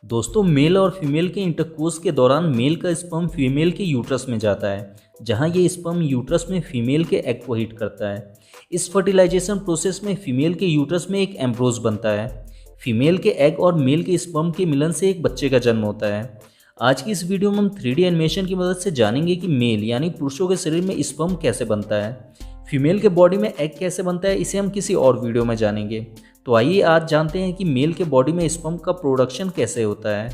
दोस्तों, मेल और फीमेल के इंटरकोर्स के दौरान मेल का स्पर्म फीमेल के यूट्रस में जाता है, जहां ये स्पर्म यूट्रस में फीमेल के एग को हिट करता है। इस फर्टिलाइजेशन प्रोसेस में फीमेल के यूट्रस में एक एम्ब्रोज बनता है। फीमेल के एग और मेल के स्पर्म के मिलन से एक बच्चे का जन्म होता है। आज की इस वीडियो में हम 3D एनिमेशन की मदद से जानेंगे कि मेल यानी पुरुषों के शरीर में स्पर्म कैसे बनता है, फीमेल के बॉडी में एग कैसे बनता है। इसे हम किसी और वीडियो में जानेंगे। तो आइए आज जानते हैं कि मेल के बॉडी में स्पर्म का प्रोडक्शन कैसे होता है।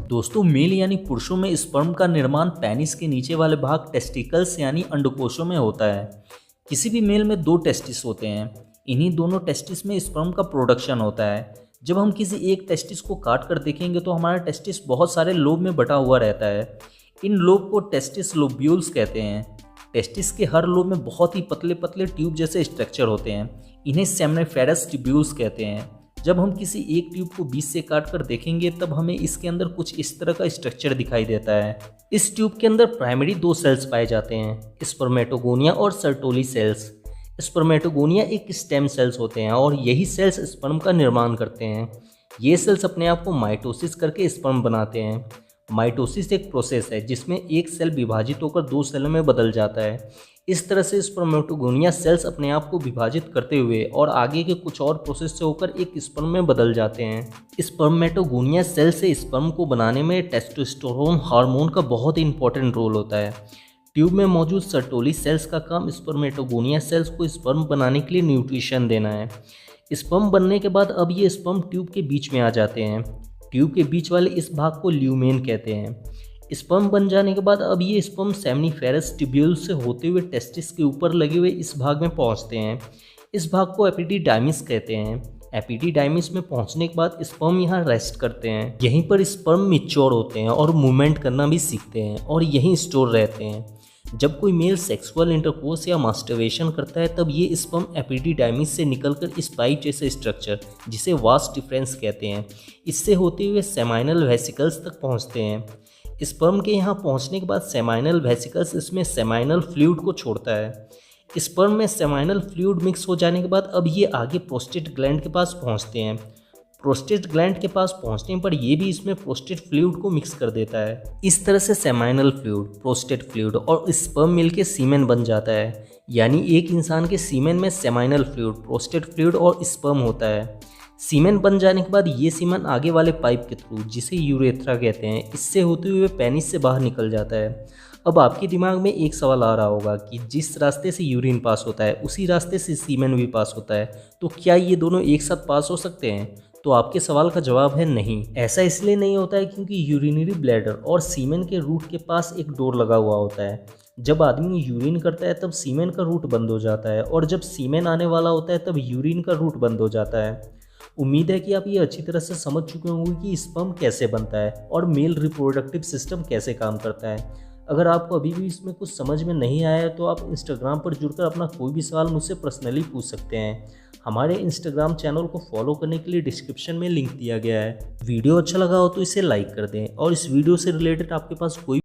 दोस्तों, मेल यानी पुरुषों में स्पर्म का निर्माण पेनिस के नीचे वाले भाग टेस्टिकल्स यानी अंडकोशों में होता है। किसी भी मेल में 2 टेस्टिस होते हैं। इन्हीं दोनों टेस्टिस में स्पर्म का प्रोडक्शन होता है। जब हम किसी एक टेस्टिस को काट कर देखेंगे तो हमारा टेस्टिस बहुत सारे लोब में बटा हुआ रहता है। इन लोब को टेस्टिस लोब्यूल्स कहते हैं। टेस्टिस के हर लोब में बहुत ही पतले पतले ट्यूब जैसे स्ट्रक्चर होते हैं। इन्हें सेमनिफेरस ट्यूब्यूल्स कहते हैं। जब हम किसी एक ट्यूब को बीच से काट कर देखेंगे तब हमें इसके अंदर कुछ इस तरह का स्ट्रक्चर दिखाई देता है। इस ट्यूब के अंदर प्राइमरी 2 सेल्स पाए जाते हैं, स्पर्मेटोगोनिया और सर्टोली सेल्स। स्पर्मेटोगोनिया एक स्टेम सेल्स होते हैं और यही सेल्स स्पर्म का निर्माण करते हैं। ये सेल्स अपने आप को माइटोसिस करके स्पर्म बनाते हैं। माइटोसिस एक प्रोसेस है जिसमें एक सेल विभाजित होकर 2 सेलों में बदल जाता है। इस तरह से स्पर्मेटोगोनिया सेल्स अपने आप को विभाजित करते हुए और आगे के कुछ और प्रोसेस से होकर एक स्पर्म में बदल जाते हैं। स्पर्मेटोगोनिया सेल से स्पर्म को बनाने में टेस्टोस्टेरोन हार्मोन का बहुत ही इंपॉर्टेंट रोल होता है। ट्यूब में मौजूद सर्टोली सेल्स का काम स्पर्मेटोगोनिया सेल्स को स्पर्म बनाने के लिए न्यूट्रिशन देना है। स्पर्म बनने के बाद अब ये स्पर्म ट्यूब के बीच में आ जाते हैं। ट्यूब के बीच वाले इस भाग को ल्यूमेन कहते हैं। स्पर्म बन जाने के बाद अब ये स्पर्म सेमनिफेरस ट्यूब्यूल से होते हुए टेस्टिस के ऊपर लगे हुए इस भाग में पहुंचते हैं। इस भाग को एपिडिडाइमिस कहते हैं। एपिडिडाइमिस में पहुंचने के बाद स्पर्म यहाँ रेस्ट करते हैं। यहीं पर स्पर्म मैच्योर होते हैं और मूवमेंट करना भी सीखते हैं और यहीं स्टोर रहते हैं। जब कोई मेल सेक्सुअल इंटरकोर्स या मास्टरबेशन करता है तब ये स्पर्म एपिडिडाइमिस से निकलकर स्पाइक जैसे स्ट्रक्चर, जिसे वास डिफरेंस कहते हैं, इससे होते हुए सेमाइनल वेसिकल्स तक पहुंचते हैं। स्पर्म के यहाँ पहुंचने के बाद सेमाइनल वेसिकल्स इसमें सेमाइनल फ्लूइड को छोड़ता है। स्पर्म में सेमाइनल फ्लूइड मिक्स हो जाने के बाद अब ये आगे प्रोस्टेट ग्लैंड के पास पहुँचते हैं। प्रोस्टेट ग्लैंड के पास पहुंचने पर यह भी इसमें प्रोस्टेट फ्लूइड को मिक्स कर देता है। इस तरह से सेमाइनल फ्लूइड, प्रोस्टेट फ्लूइड और स्पर्म मिलके सीमेन बन जाता है। यानी एक इंसान के सीमेन में सेमाइनल फ्लूइड, प्रोस्टेट फ्लूइड और स्पर्म होता है। सीमेन बन जाने के बाद ये सीमेन आगे वाले पाइप के थ्रू, जिसे यूरेथ्रा कहते हैं, इससे होते हुए पेनिस से बाहर निकल जाता है। अब आपके दिमाग में एक सवाल आ रहा होगा कि जिस रास्ते से यूरिन पास होता है उसी रास्ते से सीमेन भी पास होता है, तो क्या ये दोनों एक साथ पास हो सकते हैं? तो आपके सवाल का जवाब है नहीं। ऐसा इसलिए नहीं होता है क्योंकि यूरिनरी ब्लैडर और सीमेन के रूट के पास एक डोर लगा हुआ होता है। जब आदमी यूरिन करता है तब सीमेन का रूट बंद हो जाता है और जब सीमेन आने वाला होता है तब यूरिन का रूट बंद हो जाता है। उम्मीद है कि आप ये अच्छी तरह से समझ चुके होंगे कि स्पर्म कैसे बनता है और मेल रिप्रोडक्टिव सिस्टम कैसे काम करता है। अगर आपको अभी भी इसमें कुछ समझ में नहीं आया है तो आप इंस्टाग्राम पर जुड़कर अपना कोई भी सवाल मुझसे पर्सनली पूछ सकते हैं। हमारे इंस्टाग्राम चैनल को फॉलो करने के लिए डिस्क्रिप्शन में लिंक दिया गया है। वीडियो अच्छा लगा हो तो इसे लाइक कर दें और इस वीडियो से रिलेटेड आपके पास कोई